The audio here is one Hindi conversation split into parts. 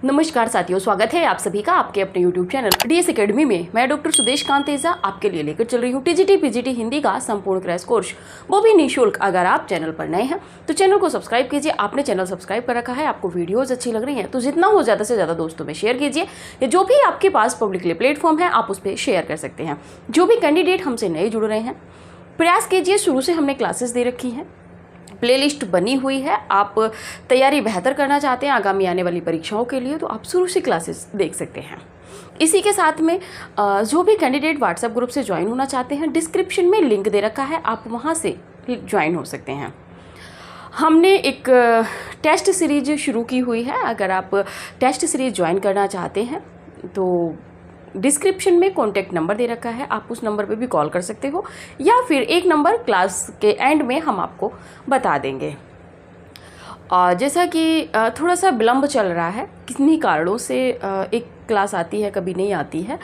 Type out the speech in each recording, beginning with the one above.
नमस्कार साथियों, स्वागत है आप सभी का आपके अपने YouTube चैनल डीएस एकेडमी में। मैं डॉक्टर सुदेश कांत तेजा आपके लिए लेकर चल रही हूँ टीजीटी पीजीटी हिंदी का संपूर्ण क्रैश कोर्स, वो भी निःशुल्क। अगर आप चैनल पर नए हैं तो चैनल को सब्सक्राइब कीजिए। आपने चैनल सब्सक्राइब कर रखा है, आपको वीडियोज़ अच्छी लग रही हैं तो जितना हो ज़्यादा से ज़्यादा दोस्तों में शेयर कीजिए, या जो भी आपके पास पब्लिकली प्लेटफॉर्म है आप उस पर शेयर कर सकते हैं। जो भी कैंडिडेट हमसे नए जुड़ रहे हैं, प्रयास कीजिए, शुरू से हमने क्लासेस दे रखी हैं, प्लेलिस्ट बनी हुई है। आप तैयारी बेहतर करना चाहते हैं आगामी आने वाली परीक्षाओं के लिए तो आप शुरू से क्लासेस देख सकते हैं। इसी के साथ में जो भी कैंडिडेट व्हाट्सएप ग्रुप से ज्वाइन होना चाहते हैं, डिस्क्रिप्शन में लिंक दे रखा है, आप वहां से ज्वाइन हो सकते हैं। हमने एक टेस्ट सीरीज शुरू की हुई है। अगर आप टेस्ट सीरीज ज्वाइन करना चाहते हैं तो डिस्क्रिप्शन में कॉन्टैक्ट नंबर दे रखा है, आप उस नंबर पे भी कॉल कर सकते हो, या फिर एक नंबर क्लास के एंड में हम आपको बता देंगे। और जैसा कि थोड़ा सा विलम्ब चल रहा है, किन्हीं कारणों से एक क्लास आती है, कभी नहीं आती है,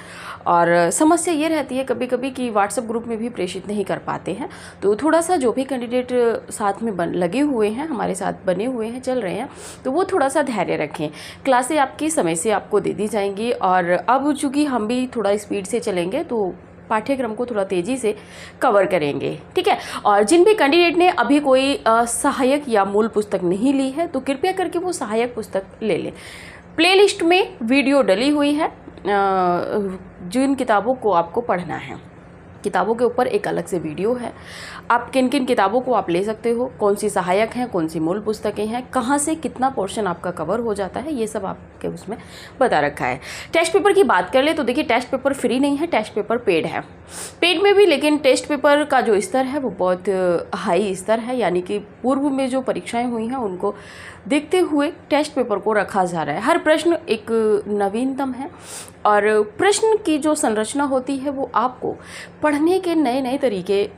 और समस्या ये रहती है कभी कभी कि व्हाट्सएप ग्रुप में भी प्रेषित नहीं कर पाते हैं। तो थोड़ा सा जो भी कैंडिडेट साथ में लगे हुए हैं, हमारे साथ बने हुए हैं, चल रहे हैं, तो वो थोड़ा सा धैर्य रखें। क्लासें आपकी समय से आपको दे दी जाएंगी, और अब चूँकि हम भी थोड़ा स्पीड से चलेंगे तो पाठ्यक्रम को थोड़ा तेज़ी से कवर करेंगे, ठीक है। और जिन भी कैंडिडेट ने अभी कोई सहायक या मूल पुस्तक नहीं ली है तो कृपया करके वो सहायक पुस्तक ले लें। प्लेलिस्ट में वीडियो डली हुई है जिन किताबों को आपको पढ़ना है, किताबों के ऊपर एक अलग से वीडियो है। आप किन किन किताबों को आप ले सकते हो, कौन सी सहायक हैं, कौन सी मूल पुस्तकें हैं, कहाँ से कितना पोर्शन आपका कवर हो जाता है, ये सब आपके उसमें बता रखा है। टेस्ट पेपर की बात कर ले तो देखिए, टेस्ट पेपर फ्री नहीं है, टेस्ट पेपर पेड है। पेड में भी लेकिन टेस्ट पेपर का जो स्तर है वो बहुत हाई स्तर है, यानी कि पूर्व में जो परीक्षाएँ हुई हैं उनको देखते हुए टेस्ट पेपर को रखा जा रहा है। हर प्रश्न एक नवीनतम है, और प्रश्न की जो संरचना होती है वो आपको पढ़ने के नए नए तरीके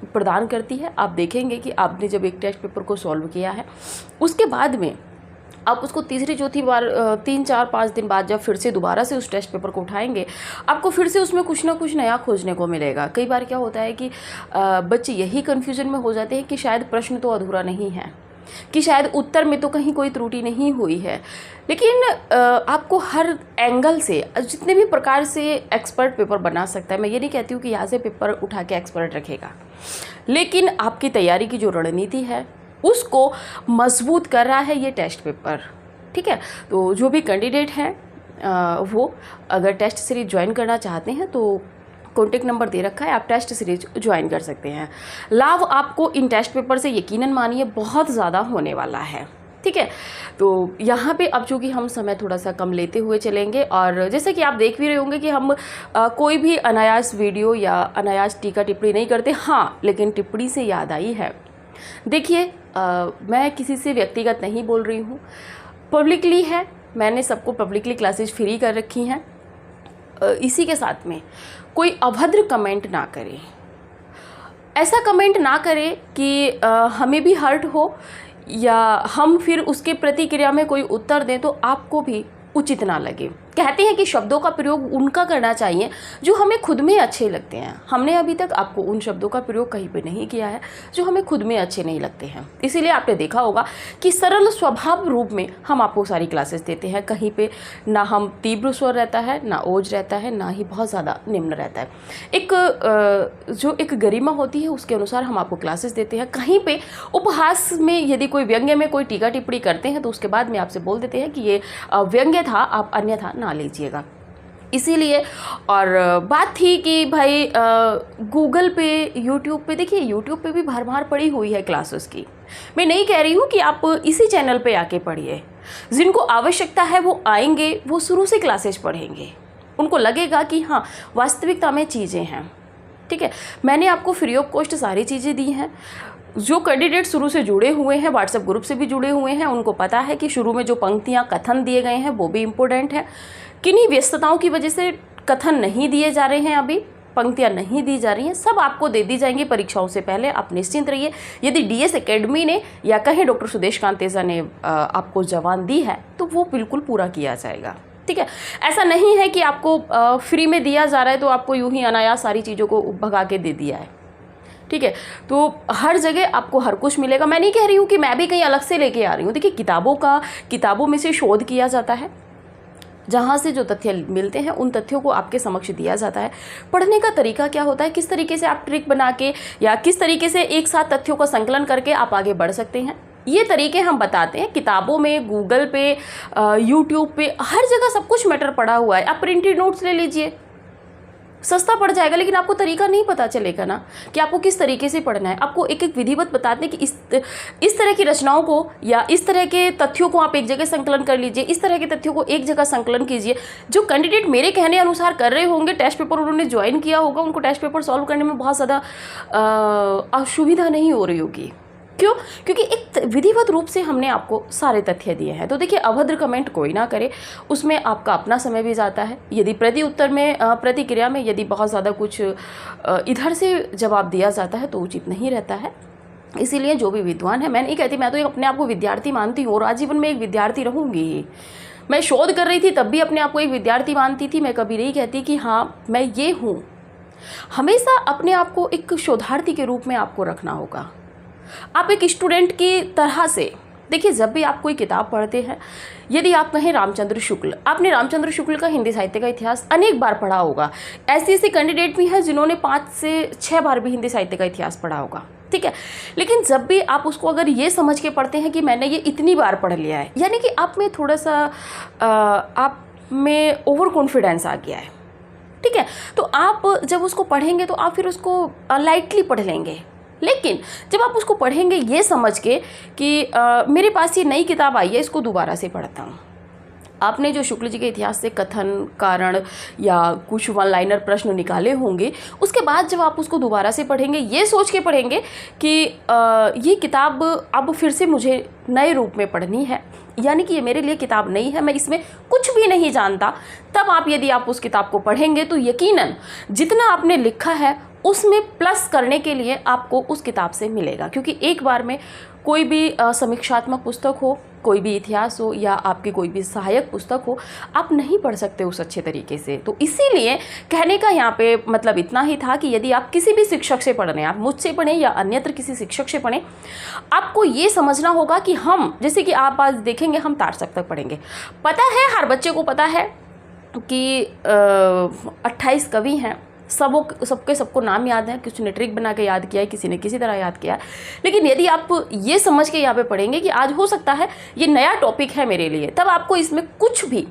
प्रदान करती है। आप देखेंगे कि आपने जब एक टेस्ट पेपर को सॉल्व किया है, उसके बाद में आप उसको तीसरी चौथी बार 3-4-5 दिन बाद जब फिर से दोबारा से उस टेस्ट पेपर को उठाएंगे, आपको फिर से उसमें कुछ ना कुछ नया खोजने को मिलेगा। कई बार क्या होता है कि बच्चे यही कन्फ्यूजन में हो जाते हैं कि शायद प्रश्न तो अधूरा नहीं है, कि शायद उत्तर में तो कहीं कोई त्रुटि नहीं हुई है। लेकिन आपको हर एंगल से, जितने भी प्रकार से एक्सपर्ट पेपर बना सकता है, मैं ये नहीं कहती हूँ कि यहाँ से पेपर उठा के एक्सपर्ट रखेगा, लेकिन आपकी तैयारी की जो रणनीति है उसको मजबूत कर रहा है ये टेस्ट पेपर, ठीक है। तो जो भी कैंडिडेट हैं वो अगर टेस्ट सीरीज ज्वाइन करना चाहते हैं तो कॉन्टैक्ट नंबर दे रखा है, आप टेस्ट सीरीज ज्वाइन कर सकते हैं। लाभ आपको इन टेस्ट पेपर से यकीनन मानिए बहुत ज़्यादा होने वाला है, ठीक है। तो यहाँ पे अब चूँकि हम समय थोड़ा सा कम लेते हुए चलेंगे, और जैसे कि आप देख भी रहे होंगे कि हम कोई भी अनायास वीडियो या अनायास टीका टिप्पणी नहीं करते। हाँ, लेकिन टिप्पणी से याद आई है, देखिए मैं किसी से व्यक्तिगत नहीं बोल रही हूँ, पब्लिकली है, मैंने सबको पब्लिकली क्लासेस फ्री कर रखी हैं। इसी के साथ में कोई अभद्र कमेंट ना करे, ऐसा कमेंट ना करे कि हमें भी हर्ट हो या हम फिर उसके प्रतिक्रिया में कोई उत्तर दें तो आपको भी उचित ना लगे। कहते हैं कि शब्दों का प्रयोग उनका करना चाहिए जो हमें खुद में अच्छे लगते हैं। हमने अभी तक आपको उन शब्दों का प्रयोग कहीं पे नहीं किया है जो हमें खुद में अच्छे नहीं लगते हैं। इसीलिए आपने देखा होगा कि सरल स्वभाव रूप में हम आपको सारी क्लासेस देते हैं। कहीं पे ना हम तीव्र स्वर रहता है, ना ओज रहता है, ना ही बहुत ज़्यादा निम्न रहता है। जो एक गरिमा होती है उसके अनुसार हम आपको क्लासेस देते हैं। कहीं पर उपहास में यदि कोई व्यंग्य में कोई टीका टिप्पणी करते हैं तो उसके बाद में आपसे बोल देते हैं कि ये व्यंग्य था, आप अन्यथा ना लीजिएगा। इसीलिए, और बात थी कि भाई गूगल पे, यूट्यूब पे, देखिए यूट्यूब पे भी भरमार पड़ी हुई है क्लासेस की। मैं नहीं कह रही हूँ कि आप इसी चैनल पे आके पढ़िए, जिनको आवश्यकता है वो आएंगे, वो शुरू से क्लासेस पढ़ेंगे, उनको लगेगा कि हाँ वास्तविकता में चीज़ें हैं, ठीक है। मैंने आपको फ्री ऑफ कॉस्ट सारी चीज़ें दी हैं। जो कैंडिडेट शुरू से जुड़े हुए हैं, व्हाट्सएप ग्रुप से भी जुड़े हुए हैं, उनको पता है कि शुरू में जो पंक्तियां कथन दिए गए हैं वो भी इम्पोर्टेंट है। किन्हीं व्यस्तताओं की वजह से कथन नहीं दिए जा रहे हैं, अभी पंक्तियां नहीं दी जा रही हैं, सब आपको दे दी जाएंगी परीक्षाओं से पहले। आप निश्चिंत रहिए। यदि डीएस एकेडमी ने या कहीं डॉक्टर सुदेश कांत तेजा ने आपको जवान दी है तो वो बिल्कुल पूरा किया जाएगा, ठीक है। ऐसा नहीं है कि आपको फ्री में दिया जा रहा है तो आपको यूं ही अनायास सारी चीज़ों को भगा के दे दिया है। ठीक है। तो हर जगह आपको हर कुछ मिलेगा। मैं नहीं कह रही हूँ कि मैं भी कहीं अलग से लेके आ रही हूँ। देखिए, किताबों में से शोध किया जाता है, जहाँ से जो तथ्य मिलते हैं उन तथ्यों को आपके समक्ष दिया जाता है। पढ़ने का तरीका क्या होता है, किस तरीके से आप ट्रिक बना के या किस तरीके से एक साथ तथ्यों का संकलन करके आप आगे बढ़ सकते हैं, ये तरीके हम बताते हैं। किताबों में, गूगल पे, यूट्यूब पे, हर जगह सब कुछ मैटर पड़ा हुआ है। आप प्रिंटेड नोट्स ले लीजिए, सस्ता पड़ जाएगा, लेकिन आपको तरीका नहीं पता चलेगा ना कि आपको किस तरीके से पढ़ना है। आपको एक एक विधिवत बताते हैं कि इस तरह की रचनाओं को या इस तरह के तथ्यों को आप एक जगह संकलन कर लीजिए, इस तरह के तथ्यों को एक जगह संकलन कीजिए। जो कैंडिडेट मेरे कहने अनुसार कर रहे होंगे, टेस्ट पेपर उन्होंने ज्वाइन किया होगा, उनको टेस्ट पेपर सॉल्व करने में बहुत ज़्यादा असुविधा नहीं हो रही होगी। क्यों? क्योंकि एक विधिवत रूप से हमने आपको सारे तथ्य दिए हैं। तो देखिए, अभद्र कमेंट कोई ना करे, उसमें आपका अपना समय भी जाता है। यदि प्रतिक्रिया में यदि बहुत ज़्यादा कुछ इधर से जवाब दिया जाता है तो उचित नहीं रहता है। इसीलिए जो भी विद्वान है, मैं नहीं कहती, मैं तो अपने आप को विद्यार्थी मानती हूँ और आजीवन में एक विद्यार्थी रहूँगी ही। मैं शोध कर रही थी तब भी अपने आप को एक विद्यार्थी मानती थी। मैं कभी नहीं कहती कि हाँ मैं ये हूँ। हमेशा अपने आप को एक शोधार्थी के रूप में आपको रखना होगा। आप एक स्टूडेंट की तरह से देखिए, जब भी आप कोई किताब पढ़ते हैं, यदि आप कहें रामचंद्र शुक्ल, आपने रामचंद्र शुक्ल का हिंदी साहित्य का इतिहास अनेक बार पढ़ा होगा। ऐसे कैंडिडेट भी हैं जिन्होंने 5 से 6 बार भी हिंदी साहित्य का इतिहास पढ़ा होगा, ठीक है। लेकिन जब भी आप उसको अगर ये समझ के पढ़ते हैं कि मैंने ये इतनी बार पढ़ लिया है, यानी कि आप में थोड़ा सा आप में ओवर कॉन्फिडेंस आ गया है, ठीक है। तो आप जब उसको पढ़ेंगे तो आप फिर उसको लाइटली पढ़ लेंगे। लेकिन जब आप उसको पढ़ेंगे ये समझ के कि मेरे पास ये नई किताब आई है, इसको दोबारा से पढ़ता हूँ। आपने जो शुक्ल जी के इतिहास से कथन, कारण या कुछ वन लाइनर प्रश्न निकाले होंगे, उसके बाद जब आप उसको दोबारा से पढ़ेंगे, ये सोच के पढ़ेंगे कि ये किताब अब फिर से मुझे नए रूप में पढ़नी है, यानी कि ये मेरे लिए किताब नहीं है, मैं इसमें कुछ भी नहीं जानता। तब यदि आप उस किताब को पढ़ेंगे तो यकीनन जितना आपने लिखा है उसमें प्लस करने के लिए आपको उस किताब से मिलेगा। क्योंकि एक बार में कोई भी समीक्षात्मक पुस्तक हो, कोई भी इतिहास हो या आपकी कोई भी सहायक पुस्तक हो, आप नहीं पढ़ सकते उस अच्छे तरीके से। तो इसीलिए कहने का यहाँ पे मतलब इतना ही था कि यदि आप किसी भी शिक्षक से पढ़ रहे हैं, आप मुझसे पढ़ें या अन्यत्र किसी शिक्षक से पढ़ें, आपको ये समझना होगा कि हम, जैसे कि आप आज देखेंगे, हम तार सप्तक पढ़ेंगे। पता है, हर बच्चे को पता है कि 28 कवि हैं, सबको नाम याद है, किसी ने ट्रिक बना के याद किया है, किसी ने किसी तरह याद किया है। लेकिन यदि आप ये समझ के यहाँ पे पढ़ेंगे कि आज हो सकता है ये नया टॉपिक है मेरे लिए, तब आपको इसमें कुछ भी,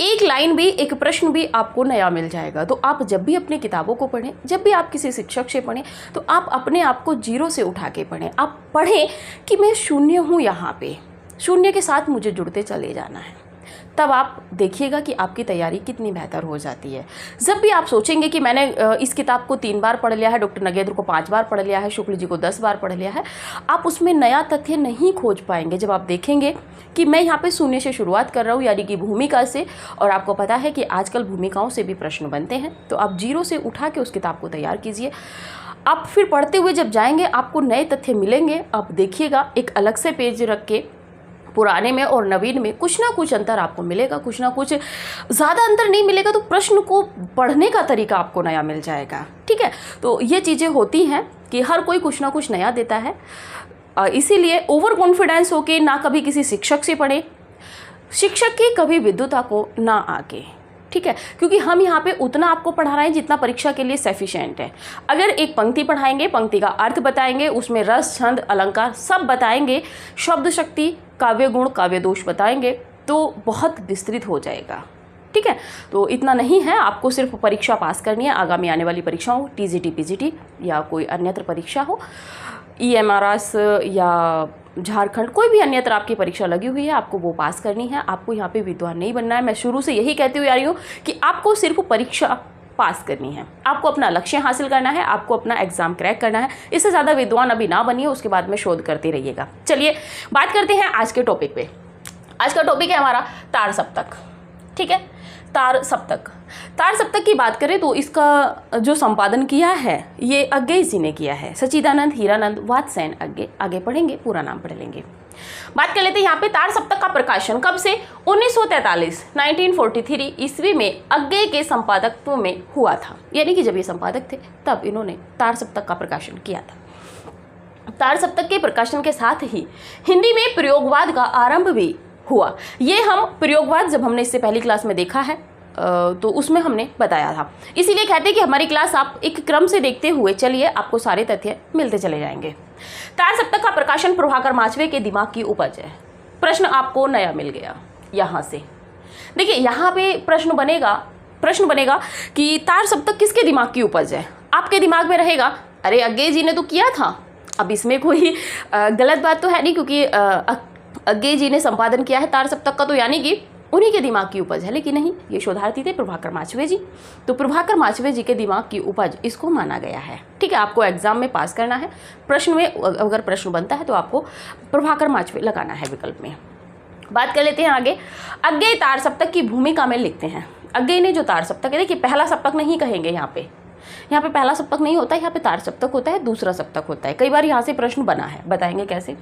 एक लाइन भी, एक प्रश्न भी आपको नया मिल जाएगा। तो आप जब भी अपनी किताबों को पढ़ें, जब भी आप किसी शिक्षक से पढ़ें, तो आप अपने आप को जीरो से उठा के पढ़ें। आप पढ़ें कि मैं शून्य हूँ, यहाँ पे शून्य के साथ मुझे जुड़ते चले जाना है। तब आप देखिएगा कि आपकी तैयारी कितनी बेहतर हो जाती है। जब भी आप सोचेंगे कि मैंने इस किताब को 3 बार पढ़ लिया है, डॉक्टर नगेंद्र को 5 बार पढ़ लिया है, शुक्ल जी को 10 बार पढ़ लिया है, आप उसमें नया तथ्य नहीं खोज पाएंगे। जब आप देखेंगे कि मैं यहाँ पे शून्य से शुरुआत कर रहा हूँ, यानी कि भूमिका से, और आपको पता है कि आजकल भूमिकाओं से भी प्रश्न बनते हैं, तो आप जीरो से उठा के उस किताब को तैयार कीजिए। आप फिर पढ़ते हुए जब जाएंगे, आपको नए तथ्य मिलेंगे। आप देखिएगा, एक अलग से पेज रख के पुराने में और नवीन में कुछ ना कुछ अंतर आपको मिलेगा, कुछ ना कुछ, ज़्यादा अंतर नहीं मिलेगा तो प्रश्न को पढ़ने का तरीका आपको नया मिल जाएगा, ठीक है। तो ये चीज़ें होती हैं कि हर कोई कुछ ना कुछ नया देता है। इसीलिए ओवर कॉन्फिडेंस होके ना कभी किसी शिक्षक से पढ़े, शिक्षक की कभी विद्वता को ना आके, ठीक है। क्योंकि हम यहाँ पे उतना आपको पढ़ा रहे हैं जितना परीक्षा के लिए सफिशिएंट है। अगर एक पंक्ति पढ़ाएंगे, पंक्ति का अर्थ बताएंगे, उसमें रस, छंद, अलंकार सब बताएंगे, शब्द शक्ति, काव्य गुण, काव्य दोष बताएंगे, तो बहुत विस्तृत हो जाएगा, ठीक है। तो इतना नहीं है, आपको सिर्फ परीक्षा पास करनी है। आगामी आने वाली परीक्षाओं, टीजीटी, पीजीटी या कोई अन्यत्र परीक्षा हो, ईएमआरएस या झारखंड, कोई भी अन्यत्र आपकी परीक्षा लगी हुई है, आपको वो पास करनी है। आपको यहाँ पे विद्वान नहीं बनना है। मैं शुरू से यही कहती हुई आ रही हूँ कि आपको सिर्फ परीक्षा पास करनी है, आपको अपना लक्ष्य हासिल करना है, आपको अपना एग्जाम क्रैक करना है। इससे ज़्यादा विद्वान अभी ना बनिए, उसके बाद में शोध करते रहिएगा। चलिए बात करते हैं आज के टॉपिक पे। आज का टॉपिक है हमारा तार सप्तक, ठीक है। तार सप्तक की बात करें तो इसका जो संपादन किया है ये अज्ञेय जी ने किया है, सच्चिदानंद हीरानंद वात्स्यन। आगे पढ़ेंगे, पूरा नाम पढ़ लेंगे। बात कर लेते हैं यहाँ पे तार सप्तक का प्रकाशन कब से? 1943 1943 ईस्वी में अज्ञे के संपादकत्व में हुआ था। यानी कि जब ये संपादक थे तब इन्होंने तार सप्तक का प्रकाशन किया था। तार सप्तक के प्रकाशन के साथ ही हिंदी में प्रयोगवाद का आरंभ भी हुआ। ये हम प्रयोगवाद जब हमने इससे पहली क्लास में देखा है तो उसमें हमने बताया था। इसीलिए कहते हैं कि हमारी क्लास आप एक क्रम से देखते हुए चलिए, आपको सारे तथ्य मिलते चले जाएंगे। तार सप्तक का प्रकाशन प्रभाकर माचवे के दिमाग की उपज है। प्रश्न आपको नया मिल गया यहाँ से। देखिए यहाँ पे प्रश्न बनेगा कि तार सप्तक किसके दिमाग की उपज है। आपके दिमाग में रहेगा अरे अज्ञे जी ने तो किया था। अब इसमें कोई गलत बात तो है नहीं, क्योंकि अज्ञे जी ने संपादन किया है तार सप्तक का, तो यानी कि उन्हीं के दिमाग की उपज है। लेकिन नहीं, ये शोधार्थी थे प्रभाकर माचवे जी, तो प्रभाकर माचवे जी के दिमाग की उपज इसको माना गया है। ठीक है, आपको एग्जाम में पास करना है। प्रश्न में अगर प्रश्न बनता है तो आपको प्रभाकर माचवे लगाना है विकल्प में। बात कर लेते हैं आगे। अज्ञे तार सप्तक की भूमिका में लिखते हैं। अज्ञे ने जो तार सप्तक है, देखिए पहला सप्तक नहीं कहेंगे यहाँ पे पहला सप्तक नहीं होता है, यहाँ पे तार सप्तक होता है, दूसरा सप्तक होता है। कई बार यहाँ से प्रश्न बना है, बताएंगे कैसे।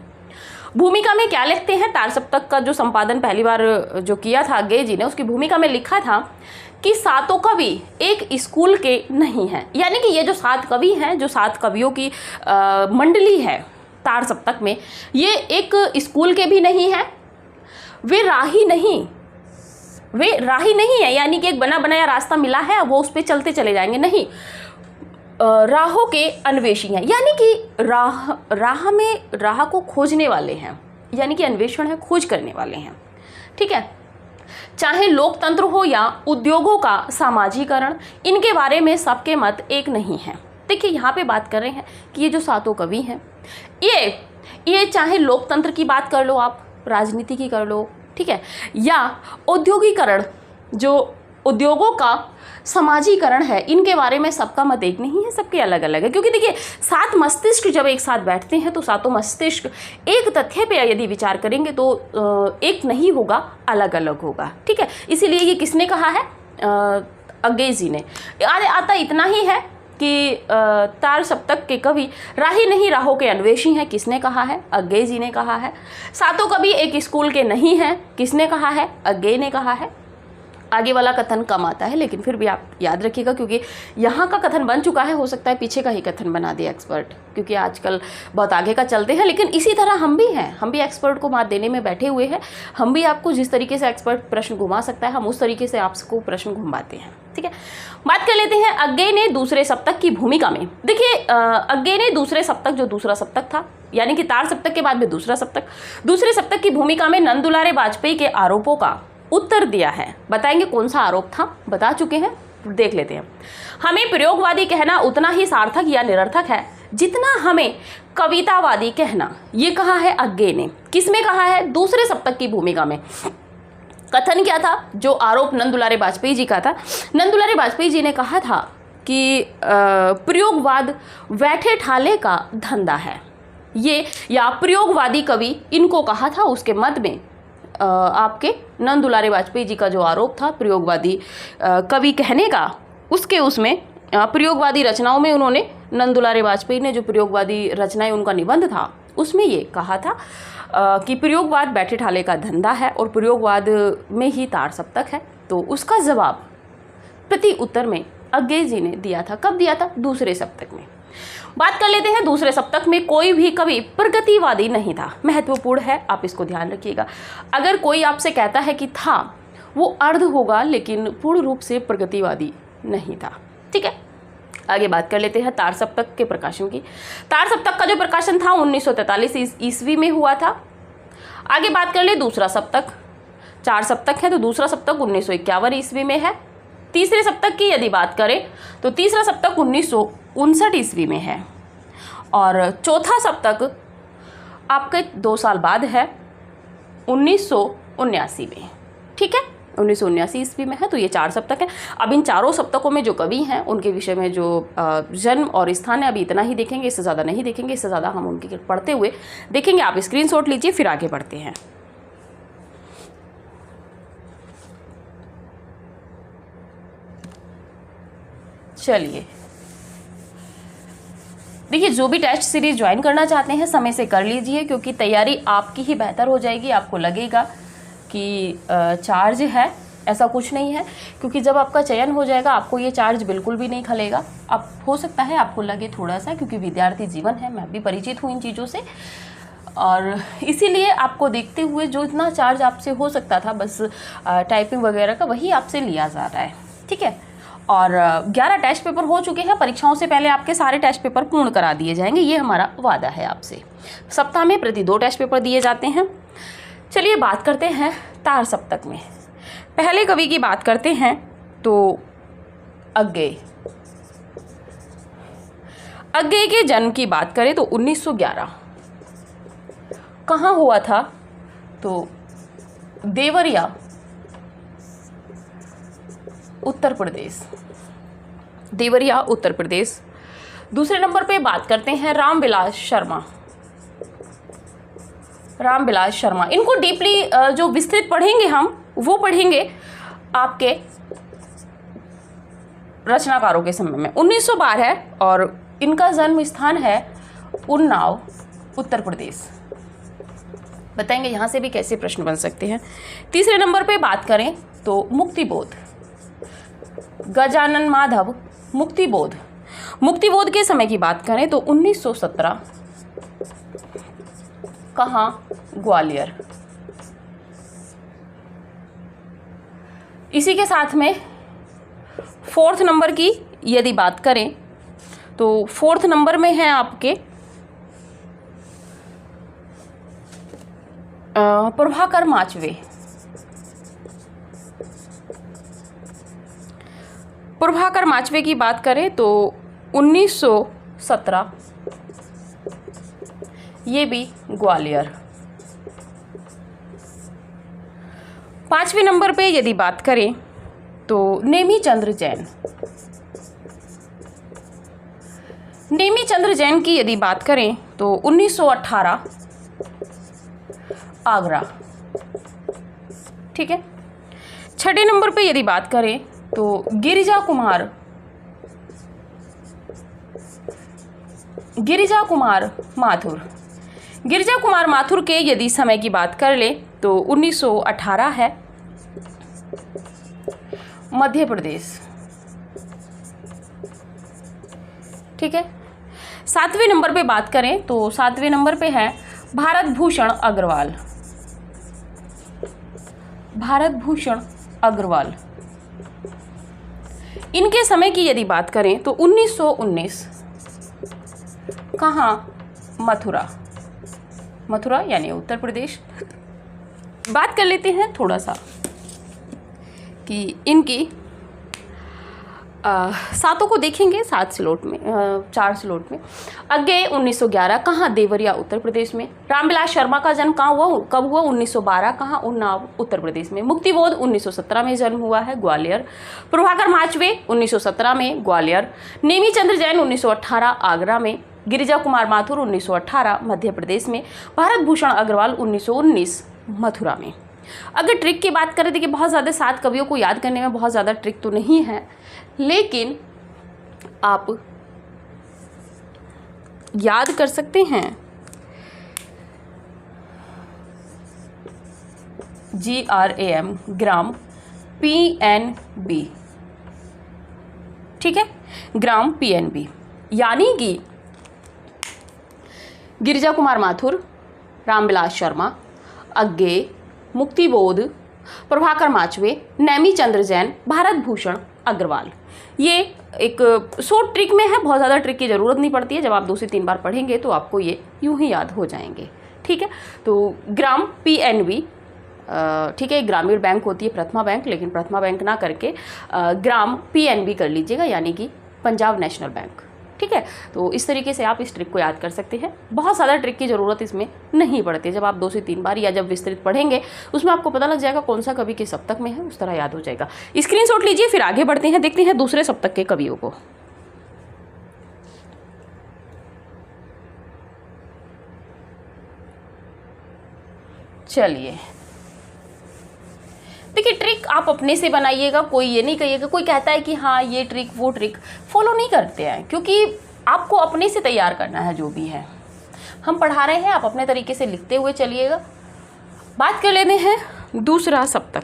भूमिका में क्या लिखते हैं? तार सप्तक का जो संपादन पहली बार जो किया था अज्ञे जी ने, उसकी भूमिका में लिखा था कि सातों कवि एक स्कूल के नहीं हैं। यानी कि ये जो 7 कवि हैं, जो 7 कवियों की मंडली है तार सप्तक में, ये एक स्कूल के भी नहीं हैं, वे राही नहीं है। यानी कि एक बना बनाया रास्ता मिला है, वो उस पर चलते चले जाएंगे, नहीं, राहों के अन्वेषी हैं। यानी कि राह को खोजने वाले हैं, यानी कि अन्वेषण है, खोज करने वाले हैं। ठीक है, चाहे लोकतंत्र हो या उद्योगों का सामाजिकरण, इनके बारे में सबके मत एक नहीं है। देखिए यहाँ पे बात कर रहे हैं कि ये जो 7 कवि हैं, ये चाहे लोकतंत्र की बात कर लो, आप राजनीति की कर लो, ठीक है, या औद्योगिकरण, जो उद्योगों का समाजीकरण है, इनके बारे में सबका मत एक नहीं है, सबके अलग अलग है। क्योंकि देखिए 7 मस्तिष्क जब एक साथ बैठते हैं तो 7 मस्तिष्क एक तथ्य पे यदि विचार करेंगे तो एक नहीं होगा, अलग अलग होगा। ठीक है, इसीलिए ये किसने कहा है? अज्ञे जी ने। आता इतना ही है कि तार सप्तक के कवि राही नहीं, राहों के अन्वेषी हैं। किसने कहा है? अज्ञे जी ने कहा है। 7 कवि एक स्कूल के नहीं हैं। किसने कहा है? अज्ञे ने कहा है। आगे वाला कथन कम आता है, लेकिन फिर भी आप याद रखिएगा, क्योंकि यहाँ का कथन बन चुका है, हो सकता है पीछे का ही कथन बना दे एक्सपर्ट, क्योंकि आजकल बहुत आगे का चलते हैं। लेकिन इसी तरह हम भी हैं, हम भी एक्सपर्ट को मात देने में बैठे हुए हैं। हम भी आपको जिस तरीके से एक्सपर्ट प्रश्न घुमा सकता है, हम उस तरीके से आपको प्रश्न घुमाते हैं। ठीक है, बात कर लेते हैं अज्ञे ने दूसरे सप्तक की भूमिका में। देखिए अज्ञे ने दूसरे सप्तक, जो दूसरा सप्तक था, यानी कि तार सप्तक के बाद में दूसरे सप्तक की भूमिका में नंदुलारे वाजपेयी के आरोपों का उत्तर दिया है। बताएंगे कौन सा आरोप था? बता चुके हैं, देख लेते हैं। हमें प्रयोगवादी कहना उतना ही सार्थक या निरर्थक है जितना हमें कवितावादी कहना। ये कहा है अज्ञे ने। किसमें कहा है? दूसरे सप्तक की भूमिका में। कथन क्या था? जो आरोप नंदुलारे वाजपेयी जी का था, नंदुलारे वाजपेयी जी ने कहा था कि प्रयोगवाद बैठे ठाले का धंधा है। ये या प्रयोगवादी कवि इनको कहा था। उसके मत में आपके नंदुलारे वाजपेयी जी का जो आरोप था प्रयोगवादी कवि कहने का, उसमें प्रयोगवादी रचनाओं में उन्होंने, नंदुलारे वाजपेयी ने जो प्रयोगवादी रचनाएं, उनका निबंध था, उसमें ये कहा था कि प्रयोगवाद बैठे ठाले का धंधा है और प्रयोगवाद में ही तार सप्तक है। तो उसका जवाब प्रति उत्तर में अज्ञे जी ने दिया था। कब दिया था? दूसरे सप्तक में। बात कर लेते हैं, दूसरे सप्तक में कोई भी कवि प्रगतिवादी नहीं था। महत्वपूर्ण है, आप इसको ध्यान रखिएगा। अगर कोई आपसे कहता है कि था, वो अर्ध होगा, लेकिन पूर्ण रूप से प्रगतिवादी नहीं था। ठीक है, आगे बात कर लेते हैं तार सप्तक के प्रकाशन की। तार सप्तक का जो प्रकाशन था 1943 ईस्वी में हुआ था। आगे बात कर ले दूसरा सप्तक। 4 सप्तक है तो दूसरा सप्तक 1951 ईस्वी में है। तीसरे सप्तक की यदि बात करें तो तीसरा सप्तक 1959 ईस्वी में है और चौथा सप्तक आपके 2 साल बाद है 1979 में। ठीक है, 1979 ईस्वी में है। तो ये 4 सप्तक है। अब इन चारों सप्तकों में जो कवि हैं उनके विषय में जो जन्म और स्थान है, अभी इतना ही देखेंगे, इससे ज़्यादा नहीं देखेंगे। इससे ज़्यादा हम उनके पढ़ते हुए देखेंगे। आप स्क्रीनशॉट लीजिए, फिर आगे बढ़ते हैं। चलिए, देखिए जो भी टेस्ट सीरीज ज्वाइन करना चाहते हैं समय से कर लीजिए, क्योंकि तैयारी आपकी ही बेहतर हो जाएगी। आपको लगेगा कि चार्ज है, ऐसा कुछ नहीं है, क्योंकि जब आपका चयन हो जाएगा आपको ये चार्ज बिल्कुल भी नहीं खलेगा। अब हो सकता है आपको लगे थोड़ा सा, क्योंकि विद्यार्थी जीवन है, मैं भी परिचित हूँ इन चीज़ों से, और इसीलिए आपको देखते हुए जो इतना चार्ज आपसे हो सकता था बस टाइपिंग वगैरह का, वही आपसे लिया जा रहा है। ठीक है, और 11 टेस्ट पेपर हो चुके हैं। परीक्षाओं से पहले आपके सारे टेस्ट पेपर पूर्ण करा दिए जाएंगे, ये हमारा वादा है आपसे। सप्ताह में प्रति 2 टेस्ट पेपर दिए जाते हैं। चलिए बात करते हैं तार सप्तक में। पहले कवि की बात करते हैं तो अज्ञेय। अज्ञेय के जन्म की बात करें तो 1911। कहाँ हुआ था? तो देवरिया, उत्तर प्रदेश। देवरिया, उत्तर प्रदेश। दूसरे नंबर पे बात करते हैं रामविलास शर्मा। रामविलास शर्मा, इनको डीपली जो विस्तृत पढ़ेंगे हम, वो पढ़ेंगे आपके रचनाकारों के समय में। 1912 है और इनका जन्म स्थान है उन्नाव, उत्तर प्रदेश। बताएंगे यहाँ से भी कैसे प्रश्न बन सकते हैं। तीसरे नंबर पे बात करें तो मुक्तिबोध। गजानन माधव मुक्तिबोध। मुक्तिबोध के समय की बात करें तो 1917। कहाँ? ग्वालियर। इसी के साथ में 4th नंबर की यदि बात करें तो 4th नंबर में है आपके प्रभाकर माचवे। प्रभाकर माचवे की बात करें तो 1917, ये भी ग्वालियर। 5वें नंबर पे यदि बात करें तो नेमीचंद्र जैन। नेमीचंद्र जैन की यदि बात करें तो 1918, आगरा। ठीक है। 6ठे नंबर पे यदि बात करें तो गिरिजा कुमार माथुर। गिरिजा कुमार माथुर के यदि समय की बात कर ले तो 1918 है, मध्य प्रदेश। ठीक है। 7वें नंबर पे बात करें तो 7वें नंबर पे है भारत भूषण अग्रवाल। भारत भूषण अग्रवाल, इनके समय की यदि बात करें तो 1919। कहाँ? मथुरा। मथुरा यानी उत्तर प्रदेश। बात कर लेते हैं थोड़ा सा कि इनकी सातों को देखेंगे 7 स्लॉट में, 4 स्लॉट में। अज्ञेय 1911, कहाँ? देवरिया, उत्तर प्रदेश में। रामविलास शर्मा का जन्म कहाँ हुआ, कब हुआ? 1912, कहाँ? उन्नाव, उत्तर प्रदेश में। मुक्तिबोध 1917 में जन्म हुआ है, ग्वालियर। प्रभाकर माचवे 1917 में, ग्वालियर। नेमीचंद्र जैन 1918, आगरा में। गिरिजा कुमार माथुर 1918, मध्य प्रदेश में। भारत भूषण अग्रवाल 1919, मथुरा में। अगर ट्रिक की बात करें, देखिए बहुत ज़्यादा 7 कवियों को याद करने में बहुत ज़्यादा ट्रिक तो नहीं है, लेकिन आप याद कर सकते हैं GRAM, ग्राम, PNB। ठीक है, ग्राम PNB, यानी कि गिरिजा कुमार माथुर, रामविलास शर्मा, अज्ञेय, मुक्तिबोध, प्रभाकर माचवे, नेमीचंद्र जैन, भारत भूषण अग्रवाल। ये एक शॉर्ट ट्रिक में है, बहुत ज़्यादा ट्रिक की ज़रूरत नहीं पड़ती है। जब आप 2 से 3 बार पढ़ेंगे तो आपको ये यूं ही याद हो जाएंगे। ठीक है, तो ग्राम PNB, ठीक है, ग्रामीण बैंक होती है प्रथमा बैंक, लेकिन प्रथमा बैंक ना करके ग्राम PNB कर लीजिएगा, यानी कि पंजाब नेशनल बैंक। ठीक है, तो इस तरीके से आप इस ट्रिक को याद कर सकते हैं। बहुत ज़्यादा ट्रिक की ज़रूरत इसमें नहीं पड़ती है। जब आप 2 से 3 बार या जब विस्तृत पढ़ेंगे उसमें आपको पता लग जाएगा कौन सा कवि किस सप्तक में है, उस तरह याद हो जाएगा। स्क्रीनशॉट लीजिए, फिर आगे बढ़ते हैं, देखते हैं दूसरे सप्तक के कवियों को। चलिए, देखिए ट्रिक आप अपने से बनाइएगा, कोई ये नहीं कहिएगा, कोई कहता है कि हाँ ये ट्रिक वो ट्रिक, फॉलो नहीं करते हैं, क्योंकि आपको अपने से तैयार करना है। जो भी है हम पढ़ा रहे हैं, आप अपने तरीके से लिखते हुए चलिएगा। बात कर लेते हैं दूसरा सप्तक।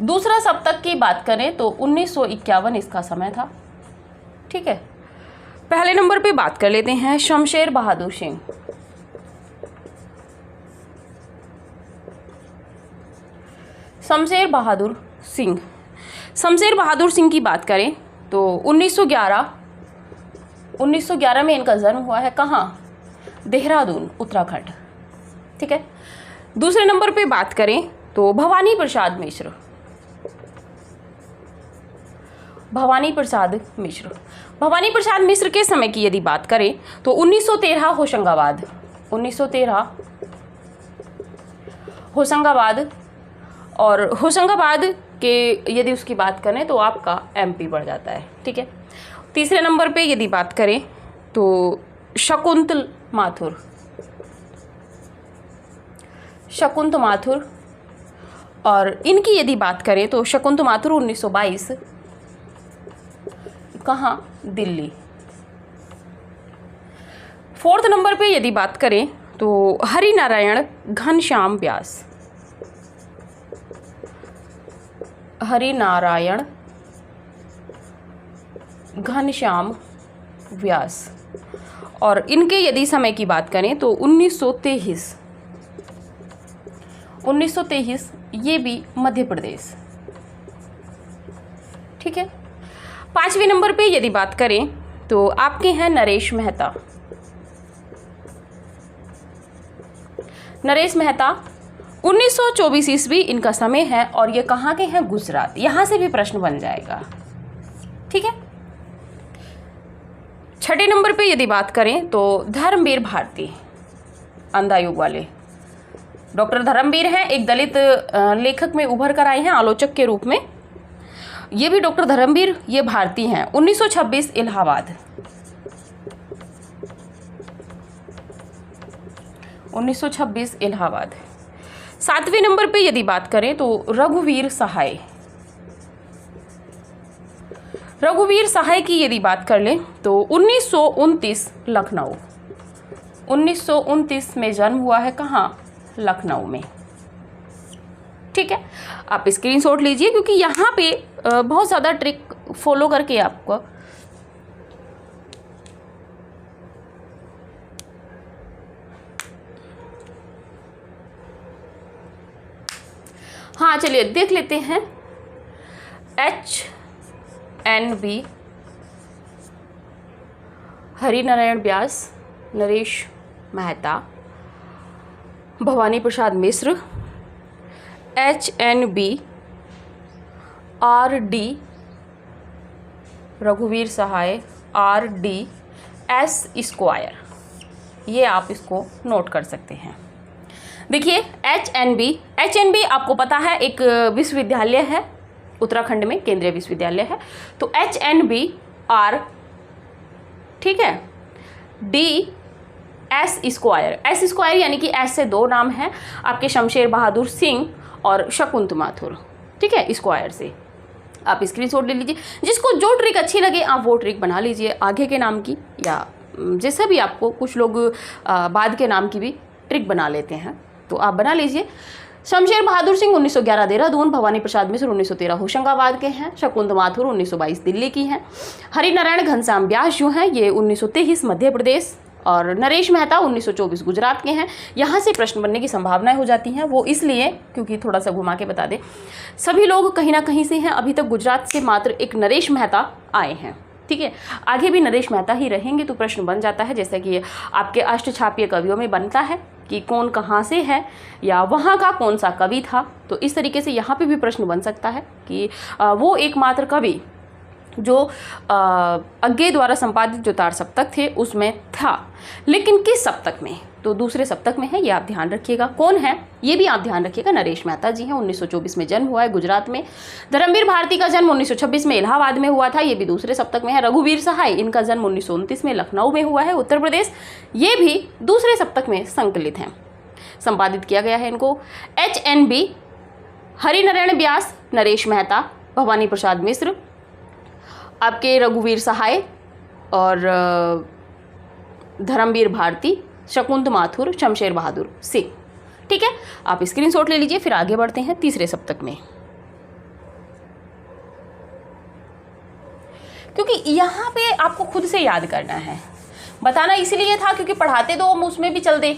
दूसरा सप्तक की बात करें तो 1951 इसका समय था। ठीक है, पहले नंबर पे बात कर लेते हैं शमशेर बहादुर सिंह। शमशेर बहादुर सिंह, शमशेर बहादुर सिंह की बात करें तो 1911 में इनका जन्म हुआ है। कहाँ? देहरादून, उत्तराखंड। ठीक है, दूसरे नंबर पे बात करें तो भवानी प्रसाद मिश्र। भवानी प्रसाद मिश्र, भवानी प्रसाद मिश्र के समय की यदि बात करें तो 1913 होशंगाबाद, 1913 होशंगाबाद। और होशंगाबाद के यदि उसकी बात करें तो आपका एमपी बढ़ जाता है। ठीक है, तीसरे नंबर पे यदि बात करें तो शकुंतल माथुर, शकुंत माथुर। और इनकी यदि बात करें तो शकुंत माथुर 1922, कहाँ? दिल्ली। फोर्थ नंबर पे यदि बात करें तो हरिनारायण घनश्याम व्यास, हरिनारायण घनश्याम व्यास। और इनके यदि समय की बात करें तो 1923, 1923, ये भी मध्य प्रदेश। ठीक है, पांचवें नंबर पे यदि बात करें तो आपके हैं नरेश मेहता। नरेश मेहता 1924 ईस्वी इनका समय है और ये कहाँ के हैं? गुजरात। यहां से भी प्रश्न बन जाएगा। ठीक है, छठे नंबर पे यदि बात करें तो धर्मवीर भारती, अंधा युग वाले डॉक्टर धर्मवीर हैं, एक दलित लेखक में उभर कर आए हैं आलोचक के रूप में। ये भी डॉक्टर धर्मवीर, ये भारती हैं। 1926 इलाहाबाद, 1926 इलाहाबाद। सातवें नंबर पे यदि बात करें तो रघुवीर सहाय, रघुवीर सहाय की यदि बात कर लें तो 1929 लखनऊ, 1929 में जन्म हुआ है। कहाँ? लखनऊ में। ठीक है, आप स्क्रीनशॉट लीजिए क्योंकि यहाँ पे बहुत ज़्यादा ट्रिक फॉलो करके आपको हाँ चलिए देख लेते हैं। HNB हरिनारायण व्यास, नरेश मेहता, भवानी प्रसाद मिश्र। HNB RD रघुवीर सहाय, RD S स्क्वायर, ये आप इसको नोट कर सकते हैं। देखिए HNB आपको पता है एक विश्वविद्यालय है उत्तराखंड में, केंद्रीय विश्वविद्यालय है। तो HNB R, ठीक है, D S square, S square यानी कि S से दो नाम हैं आपके शमशेर बहादुर सिंह और शकुंत माथुर। ठीक है, स्क्वायर से आप स्क्रीनशॉट ले लीजिए। जिसको जो ट्रिक अच्छी लगे आप वो ट्रिक बना लीजिए आगे के नाम की, या जैसे भी आपको, कुछ लोग बाद के नाम की भी ट्रिक बना लेते हैं, तो आप बना लीजिए। शमशेर बहादुर सिंह 1911 देहरादून, भवानी प्रसाद मिश्र 1913 होशंगाबाद के हैं, शकुंत माथुर 1922 दिल्ली की हैं, हरिनारायण घनश्याम व्यास जो हैं ये 1923 मध्य प्रदेश, और नरेश मेहता 1924 गुजरात के हैं। यहाँ से प्रश्न बनने की संभावनाएं हो जाती हैं, वो इसलिए क्योंकि थोड़ा सा घुमा के बता दें, सभी लोग कहीं ना कहीं से हैं। अभी तक गुजरात से मात्र एक नरेश मेहता आए हैं। ठीक है, आगे भी नरेश मेहता ही रहेंगे, तो प्रश्न बन जाता है जैसे कि आपके अष्टछापीय कवियों में बनता है कि कौन कहाँ से है या वहाँ का कौन सा कवि था। तो इस तरीके से यहाँ पे भी प्रश्न बन सकता है कि वो एकमात्र कवि जो अज्ञे द्वारा संपादित जो तार सप्तक थे उसमें था, लेकिन किस सप्तक में? तो दूसरे सप्तक में है, ये आप ध्यान रखिएगा। कौन है ये भी आप ध्यान रखिएगा, नरेश मेहता जी हैं। 1924 में जन्म हुआ है गुजरात में। धर्मवीर भारती का जन्म 1926 में इलाहाबाद में हुआ था, ये भी दूसरे सप्तक में है। रघुवीर सहाय, इनका जन्म 1929 में लखनऊ में हुआ है, उत्तर प्रदेश, ये भी दूसरे सप्तक में संकलित हैं, संपादित किया गया है इनको। HNB हरिनारायण व्यास, नरेश मेहता, भवानी प्रसाद मिश्र, आपके रघुवीर सहाय और धर्मवीर भारती, शकुंत माथुर, शमशेर बहादुर सिंह। ठीक है, आप स्क्रीनशॉट ले लीजिए। फिर आगे बढ़ते हैं तीसरे सप्तक में, क्योंकि यहाँ पे आपको खुद से याद करना है। बताना इसलिए था क्योंकि पढ़ाते तो हम उसमें भी चल दे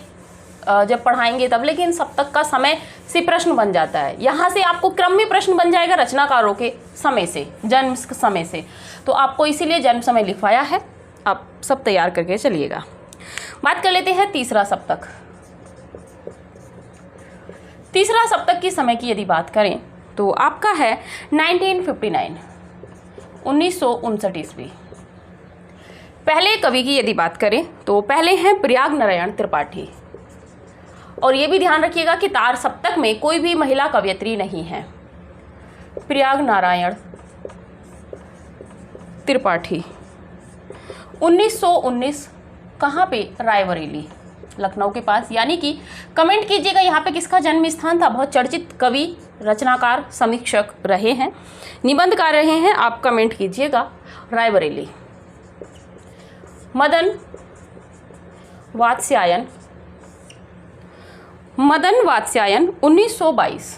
जब पढ़ाएंगे तब, लेकिन सप्तक का समय से प्रश्न बन जाता है। यहाँ से आपको क्रम में प्रश्न बन जाएगा रचनाकारों के समय से, जन्म समय से, तो आपको इसीलिए जन्म समय लिखवाया है। आप सब तैयार करके चलिएगा। बात कर लेते हैं तीसरा सप्तक। तीसरा सप्तक की समय की यदि बात करें तो आपका है 1959, 1959 ईस्वी। पहले कवि की यदि बात करें तो पहले हैं प्रयाग नारायण त्रिपाठी। और ये भी ध्यान रखिएगा कि तार सप्तक में कोई भी महिला कवयित्री नहीं है। प्रयाग नारायण त्रिपाठी 1919, कहाँ पे? रायबरेली, लखनऊ के पास। यानी कि कमेंट कीजिएगा यहाँ पे किसका जन्म स्थान था। बहुत चर्चित कवि, रचनाकार, समीक्षक रहे हैं, निबंधकार रहे हैं। आप कमेंट कीजिएगा रायबरेली। मदन वात्स्यायन, मदन वात्स्यायन 1922।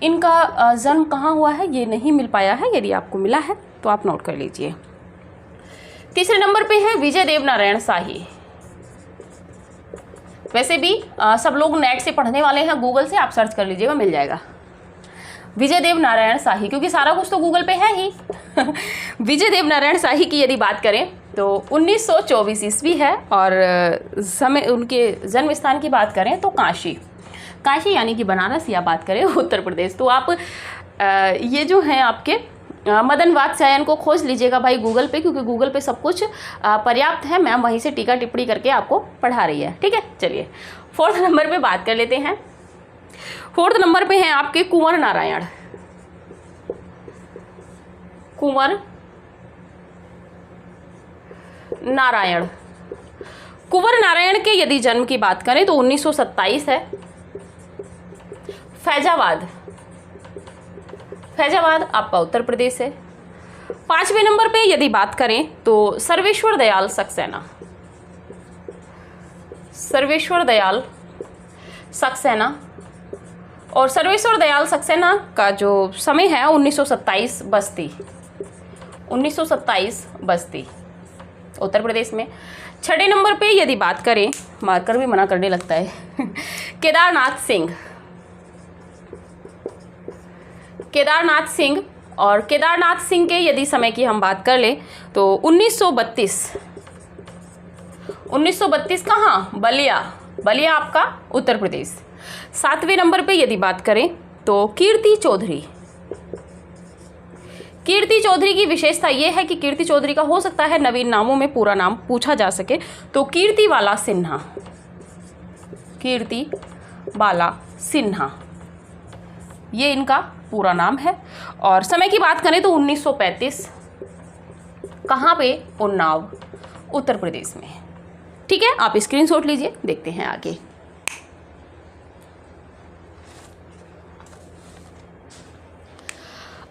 इनका जन्म कहाँ हुआ है ये नहीं मिल पाया है, यदि आपको मिला है तो आप नोट कर लीजिए। तीसरे नंबर पे है विजय देव नारायण शाही। वैसे भी सब लोग नेट से पढ़ने वाले हैं, गूगल से आप सर्च कर लीजिएगा, मिल जाएगा विजय देव नारायण शाही, क्योंकि सारा कुछ तो गूगल पे है ही। विजय देव नारायण शाही की यदि बात करें तो 1924 ईस्वी है। और समय उनके जन्म स्थान की बात करें तो काशी, काशी यानी कि बनारस, या बात करें उत्तर प्रदेश। तो आप ये जो हैं आपके मदन वात्स्यायन को खोज लीजिएगा भाई गूगल पे, क्योंकि गूगल पे सब कुछ पर्याप्त है। मैम वहीं से टीका टिप्पणी करके आपको पढ़ा रही है। ठीक है, चलिए फोर्थ नंबर पे बात कर लेते हैं। फोर्थ नंबर पे हैं आपके कुंवर नारायण। कुंवर नारायण, कुंवर नारायण के यदि जन्म की बात करें तो 1927 है। फैजाबाद, फैजाबाद आपका उत्तर प्रदेश है। पांचवें नंबर पे यदि बात करें तो सर्वेश्वर दयाल सक्सेना, सर्वेश्वर दयाल सक्सेना। और सर्वेश्वर दयाल सक्सेना का जो समय है 1927 बस्ती, 1927 बस्ती उत्तर प्रदेश में। छठे नंबर पे यदि बात करें, मार्कर भी मना करने लगता है, केदारनाथ सिंह, केदारनाथ सिंह। और केदारनाथ सिंह के यदि समय की हम बात कर लें तो 1932, 1932 कहाँ? बलिया, बलिया आपका उत्तर प्रदेश। सातवें नंबर पे यदि बात करें तो कीर्ति चौधरी। कीर्ति चौधरी की विशेषता यह है कि कीर्ति चौधरी का हो सकता है नवीन नामों में पूरा नाम पूछा जा सके, तो कीर्ति बाला सिन्हा, कीर्ति बाला सिन्हा ये इनका पूरा नाम है। और समय की बात करें तो 1935, कहाँ पे? उन्नाव, उत्तर प्रदेश में। ठीक है, आप स्क्रीनशॉट लीजिए, देखते हैं आगे।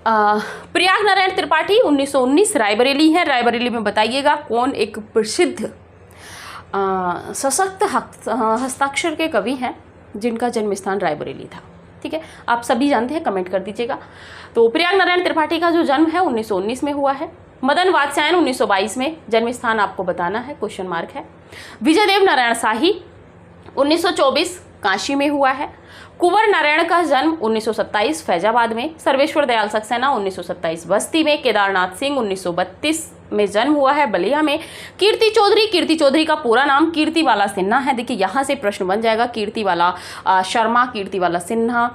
प्रयाग नारायण त्रिपाठी 1919 रायबरेली है। रायबरेली में बताइएगा कौन एक प्रसिद्ध सशक्त हस्ताक्षर के कवि हैं जिनका जन्म स्थान रायबरेली था। ठीक है, आप सभी जानते हैं, कमेंट कर दीजिएगा। तो प्रयाग नारायण त्रिपाठी का जो जन्म है 1919 में हुआ है। मदन वात्स्यायन 1922 में, जन्म स्थान आपको बताना है, क्वेश्चन मार्क है। विजय देव नारायण शाही 1924 काशी में हुआ है। कुंवर नारायण का जन्म 1927 फैजाबाद में। सर्वेश्वर दयाल सक्सेना 1927 बस्ती में। केदारनाथ सिंह 1932 में जन्म हुआ है बलिया में। कीर्ति चौधरी, कीर्ति चौधरी का पूरा नाम कीर्ति बाला सिन्हा है। देखिए यहाँ से प्रश्न बन जाएगा, कीर्ति बाला शर्मा, कीर्ति बाला सिन्हा,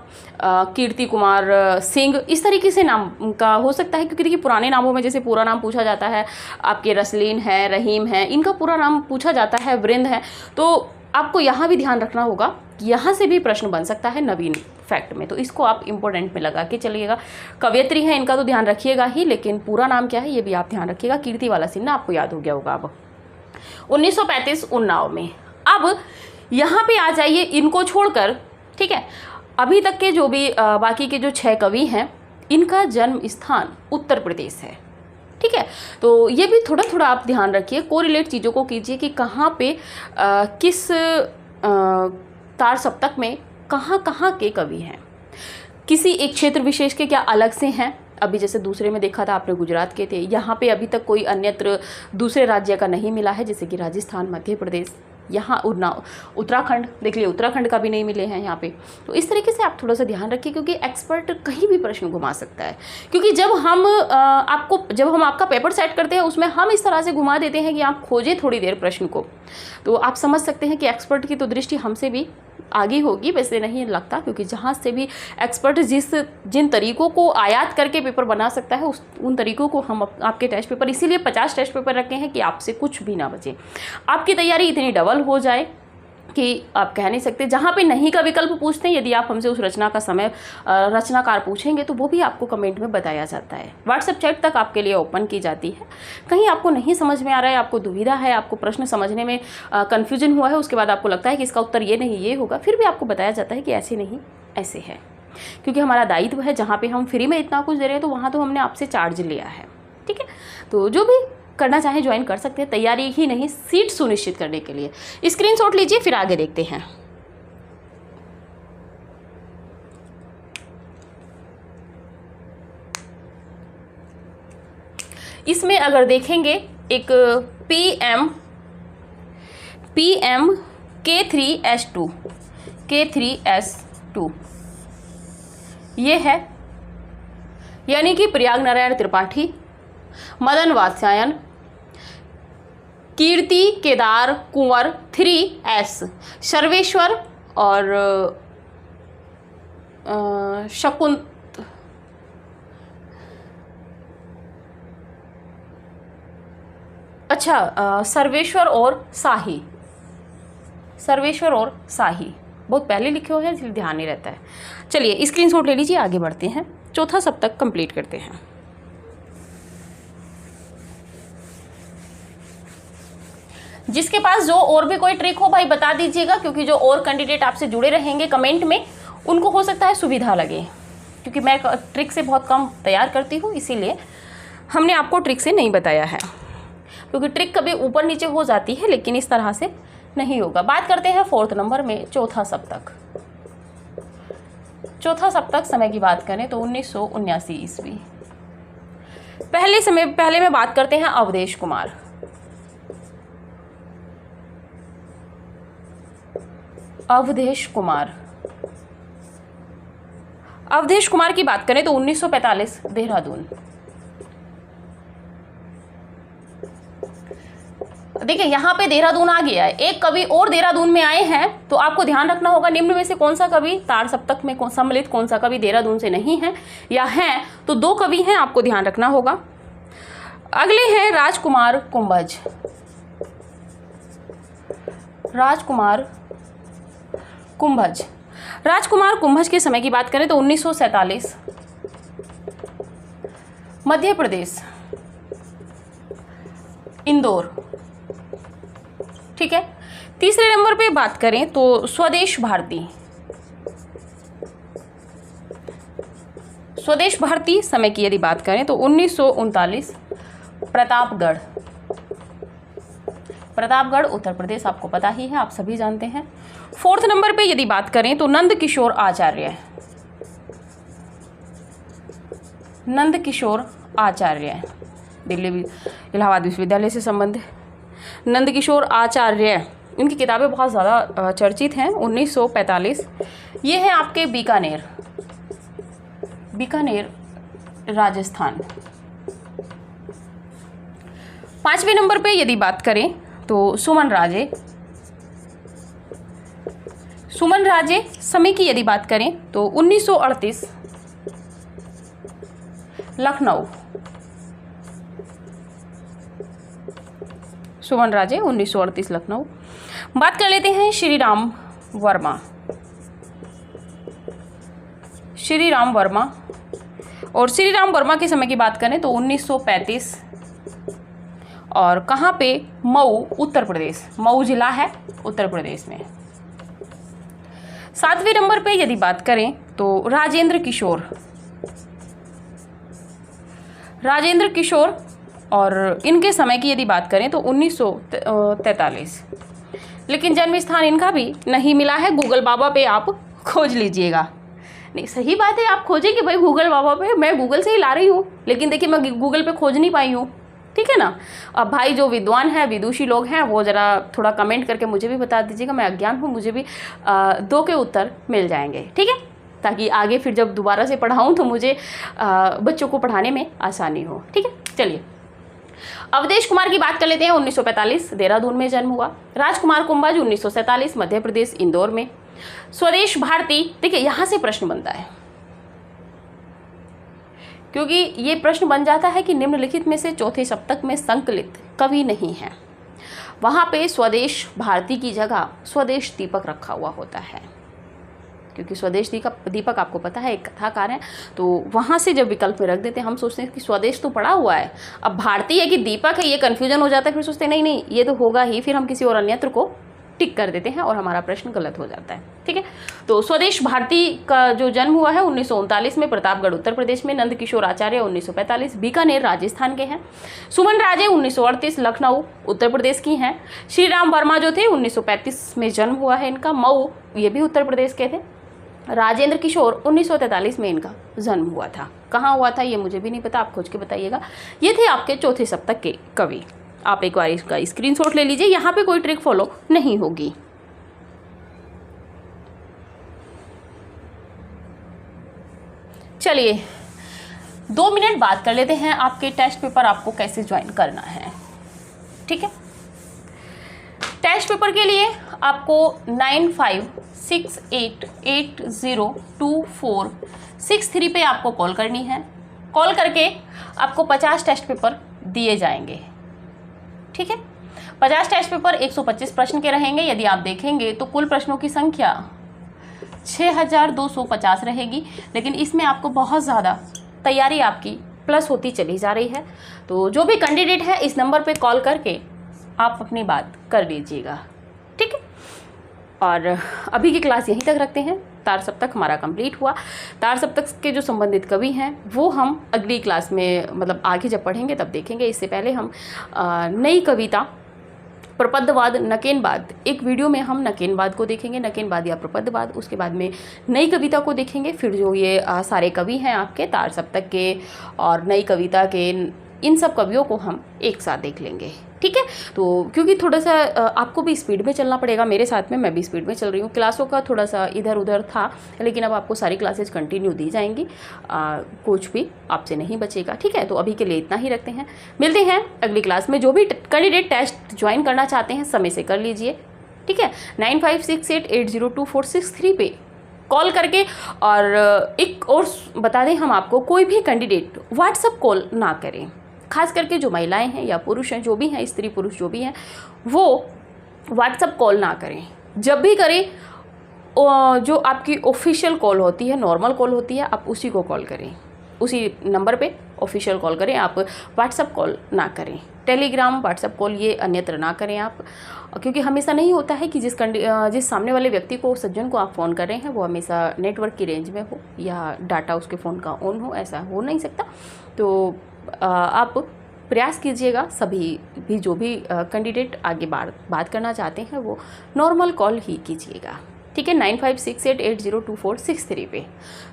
कीर्ति कुमार सिंह, इस तरीके से नाम का हो सकता है। क्योंकि देखिए पुराने नामों में जैसे पूरा नाम पूछा जाता है, आपके रसलीन है, रहीम है, इनका पूरा नाम पूछा जाता है, वृंद है। तो आपको यहाँ भी ध्यान रखना होगा कि यहाँ से भी प्रश्न बन सकता है नवीन फैक्ट में, तो इसको आप इंपॉर्टेंट में लगा के चलिएगा। कवयित्री है इनका तो ध्यान रखिएगा ही, लेकिन पूरा नाम क्या है ये भी आप ध्यान रखिएगा। कीर्ति बाला सिन्हा आपको याद हो गया होगा। अब 1935 उन्नाव में। अब यहाँ पे आ जाइए इनको छोड़कर, ठीक है। अभी तक के जो भी बाकी के जो 6 कवि हैं, इनका जन्म स्थान उत्तर प्रदेश है, ठीक है। तो ये भी थोड़ा थोड़ा आप ध्यान रखिए, कोरिलेट चीज़ों को कीजिए कि कहाँ पे किस तार सप्तक में कहाँ कहाँ के कवि हैं, किसी एक क्षेत्र विशेष के क्या अलग से हैं। अभी जैसे दूसरे में देखा था आपने गुजरात के थे, यहाँ पे अभी तक कोई अन्यत्र दूसरे राज्य का नहीं मिला है, जैसे कि राजस्थान, मध्य प्रदेश, यहाँ उत्तराखंड देख लिया, उत्तराखंड का भी नहीं मिले हैं यहाँ पे। तो इस तरीके से आप थोड़ा सा ध्यान रखिए, क्योंकि एक्सपर्ट कहीं भी प्रश्न घुमा सकता है। क्योंकि जब हम आपका पेपर सेट करते हैं उसमें हम इस तरह से घुमा देते हैं कि आप खोजें थोड़ी देर प्रश्न को, तो आप समझ सकते हैं कि एक्सपर्ट की तो दृष्टि हमसे भी आगे होगी। वैसे नहीं लगता, क्योंकि जहाँ से भी एक्सपर्ट जिन तरीकों को आयात करके पेपर बना सकता है उन तरीकों को हम आपके टेस्ट पेपर, इसीलिए 50 टेस्ट पेपर रखे हैं कि आपसे कुछ भी ना बचे, आपकी तैयारी इतनी डबल हो जाए कि आप कह नहीं सकते। जहाँ पे नहीं का विकल्प पूछते हैं, यदि आप हमसे उस रचना का समय रचनाकार पूछेंगे तो वो भी आपको कमेंट में बताया जाता है। व्हाट्सएप चैट तक आपके लिए ओपन की जाती है। कहीं आपको नहीं समझ में आ रहा है, आपको दुविधा है, आपको प्रश्न समझने में कन्फ्यूजन हुआ है, उसके बाद आपको लगता है कि इसका उत्तर ये नहीं ये होगा, फिर भी आपको बताया जाता है कि ऐसे नहीं ऐसे है। क्योंकि हमारा दायित्व है, जहाँ पर हम फ्री में इतना कुछ दे रहे हैं तो वहाँ तो हमने आपसे चार्ज लिया है। ठीक है, तो जो भी करना चाहें ज्वाइन कर सकते हैं, तैयारी ही नहीं सीट सुनिश्चित करने के लिए। स्क्रीनशॉट लीजिए, फिर आगे देखते हैं। इसमें अगर देखेंगे एक PM K3S2 ये है, यानी कि प्रयाग नारायण त्रिपाठी, मदन वात्स्यायन, कीर्ति केदार कुंवर 3S, सर्वेश्वर और सर्वेश्वर और शाही बहुत पहले लिखे हुए हैं, इसलिए ध्यान नहीं रहता है। चलिए स्क्रीनशॉट ले लीजिए, आगे बढ़ते हैं, चौथा सप्तक कंप्लीट करते हैं। जिसके पास जो और भी कोई ट्रिक हो भाई बता दीजिएगा, क्योंकि जो और कैंडिडेट आपसे जुड़े रहेंगे कमेंट में उनको हो सकता है सुविधा लगे, क्योंकि मैं ट्रिक से बहुत कम तैयार करती हूँ, इसीलिए हमने आपको ट्रिक से नहीं बताया है। क्योंकि ट्रिक कभी ऊपर नीचे हो जाती है, लेकिन इस तरह से नहीं होगा। बात करते हैं 4th नंबर में, चौथा सप्तक समय की बात करें तो 1979 ईस्वी। पहले में बात करते हैं अवधेश कुमार की बात करें तो 1945 देहरादून। देखिए यहाँ पे देहरादून आ गया है, एक कवि और देहरादून में आए हैं, तो आपको ध्यान रखना होगा निम्न में से कौन सा कवि तार सप्तक में सम्मिलित, कौन सा कवि देहरादून से नहीं है या हैं, तो 2 कवि हैं, आपको ध्यान रखना होगा। अगले हैं राजकुमार कुंभज के समय की बात करें तो 1947 मध्य प्रदेश, इंदौर। ठीक है, तीसरे नंबर पे बात करें तो स्वदेश भारती समय की यदि बात करें तो 1939 प्रतापगढ़ उत्तर प्रदेश, आपको पता ही है, आप सभी जानते हैं। 4th नंबर पे यदि बात करें तो नंद किशोर आचार्य दिल्ली इलाहाबाद विश्वविद्यालय से संबंधित नंद किशोर आचार्य, इनकी किताबें बहुत ज़्यादा चर्चित हैं। 1945 ये है आपके बीकानेर राजस्थान। 5वें नंबर पे यदि बात करें तो सुमन राजे समय की यदि बात करें तो 1938 लखनऊ। सुमन राजे 1938 लखनऊ। बात कर लेते हैं श्री राम वर्मा, और श्री राम वर्मा के समय की बात करें तो 1935, और कहाँ पे, मऊ उत्तर प्रदेश, मऊ जिला है उत्तर प्रदेश में। 7वें नंबर पे यदि बात करें तो राजेंद्र किशोर और इनके समय की यदि बात करें तो 1943। लेकिन जन्म स्थान इनका भी नहीं मिला है। गूगल बाबा पे आप खोज लीजिएगा। नहीं, सही बात है, आप खोजेंगे भाई गूगल बाबा पे, मैं गूगल से ही ला रही हूँ, लेकिन देखिए मैं गूगल पे खोज नहीं पाई हूँ, ठीक है ना। अब भाई जो विद्वान हैं, विदुषी लोग हैं, वो ज़रा थोड़ा कमेंट करके मुझे भी बता दीजिएगा। मैं अज्ञान हूँ, मुझे भी 2 के उत्तर मिल जाएंगे, ठीक है, ताकि आगे फिर जब दोबारा से पढ़ाऊँ तो मुझे बच्चों को पढ़ाने में आसानी हो, ठीक है। चलिए अवधेश कुमार की बात कर लेते हैं। 1945 देहरादून में जन्म हुआ। राजकुमार कुंभज 1947 मध्य प्रदेश इंदौर में। स्वदेश भारती, देखिए यहाँ से प्रश्न बनता है, क्योंकि ये प्रश्न बन जाता है कि निम्नलिखित में से चौथे सप्तक में संकलित कवि नहीं है। वहाँ पे स्वदेश भारती की जगह स्वदेश दीपक रखा हुआ होता है, क्योंकि स्वदेश दीपक आपको पता है एक कथाकार है, तो वहाँ से जब विकल्प में रख देते हैं हम सोचते हैं कि स्वदेश तो पड़ा हुआ है, अब भारती है कि दीपक है, ये कन्फ्यूजन हो जाता है। फिर सोचते हैं नहीं नहीं ये तो होगा ही, फिर हम किसी और अन्यत्र को टिक कर देते हैं और हमारा प्रश्न गलत हो जाता है, ठीक है। तो स्वदेश भारती का जो जन्म हुआ है 1939 में प्रतापगढ़ उत्तर प्रदेश में। नंदकिशोर आचार्य 1945 बीकानेर राजस्थान के हैं। सुमन राजे 1938 लखनऊ उत्तर प्रदेश की हैं। श्री राम वर्मा जो थे 1935 में जन्म हुआ है इनका, मऊ, ये भी उत्तर प्रदेश के थे। राजेंद्र किशोर 1943 में इनका जन्म हुआ था। कहाँ हुआ था ये मुझे भी नहीं पता, आप खोज के बताइएगा। ये थे आपके चौथे सप्तक के कवि। आप एक बार इसका स्क्रीनशॉट ले लीजिए, यहाँ पे कोई ट्रिक फॉलो नहीं होगी। चलिए 2 मिनट बात कर लेते हैं आपके टेस्ट पेपर आपको कैसे ज्वाइन करना है, ठीक है। टेस्ट पेपर के लिए आपको 9568802463 पे आपको कॉल करनी है। कॉल करके आपको 50 टेस्ट पेपर दिए जाएंगे, ठीक है। 50 टेस्ट पेपर 125 प्रश्न के रहेंगे। यदि आप देखेंगे तो कुल प्रश्नों की संख्या 6250 रहेगी, लेकिन इसमें आपको बहुत ज़्यादा तैयारी आपकी प्लस होती चली जा रही है। तो जो भी कैंडिडेट है इस नंबर पे कॉल करके आप अपनी बात कर लीजिएगा, ठीक है। और अभी की क्लास यहीं तक रखते हैं। तार सप्तक हमारा कंप्लीट हुआ। तार सप्तक के जो संबंधित कवि हैं वो हम अगली क्लास में, मतलब आगे जब पढ़ेंगे तब देखेंगे। इससे पहले हम नई कविता प्रपद्यवाद नकेनवाद, एक वीडियो में हम नकेनवाद को देखेंगे, नकेनवाद या प्रपद्यवाद, उसके बाद में नई कविता को देखेंगे। फिर जो ये सारे कवि हैं आपके तार सप्तक के और नई कविता के, इन सब कवियों को हम एक साथ देख लेंगे, ठीक है। तो क्योंकि थोड़ा सा आपको भी स्पीड में चलना पड़ेगा, मेरे साथ में, मैं भी स्पीड में चल रही हूँ। क्लासों का थोड़ा सा इधर उधर था, लेकिन अब आपको सारी क्लासेज कंटिन्यू दी जाएंगी, कुछ भी आपसे नहीं बचेगा, ठीक है। तो अभी के लिए इतना ही रखते हैं, मिलते हैं अगली क्लास में। जो भी कैंडिडेट टेस्ट ज्वाइन करना चाहते हैं समय से कर लीजिए, ठीक है। 9568802463 पे कॉल करके। और एक और बता दें हम आपको, कोई भी कैंडिडेट व्हाट्सएप कॉल ना करें, खास करके जो महिलाएं हैं या पुरुष हैं, जो भी हैं, स्त्री पुरुष जो भी हैं, वो व्हाट्सएप कॉल ना करें। जब भी करें जो आपकी ऑफिशियल कॉल होती है, नॉर्मल कॉल होती है, आप उसी को कॉल करें, उसी नंबर पे ऑफिशियल कॉल करें, आप व्हाट्सएप कॉल ना करें। टेलीग्राम, व्हाट्सएप कॉल ये अन्यत्र ना करें आप, क्योंकि हमेशा नहीं होता है कि जिस सामने वाले व्यक्ति को, सज्जन को आप फ़ोन कर रहे हैं वो हमेशा नेटवर्क की रेंज में हो या डाटा उसके फ़ोन का ऑन हो, ऐसा हो नहीं सकता। तो आप प्रयास कीजिएगा, सभी भी जो भी कैंडिडेट आगे बात करना चाहते हैं वो नॉर्मल कॉल ही कीजिएगा, ठीक है। 9568802463 पे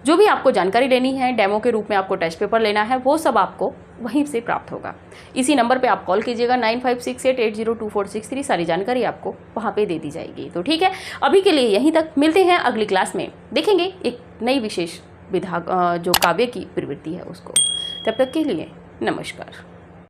जो भी आपको जानकारी लेनी है, डेमो के रूप में आपको टेस्ट पेपर लेना है, वो सब आपको वहीं से प्राप्त होगा। इसी नंबर पे आप कॉल कीजिएगा 9568802463, सारी जानकारी आपको वहाँ पे दे दी जाएगी। तो ठीक है, अभी के लिए यहीं तक, मिलते हैं अगली क्लास में, देखेंगे एक नई विशेष विधा जो काव्य की प्रवृत्ति है उसको। तब तक के लिए नमस्कार।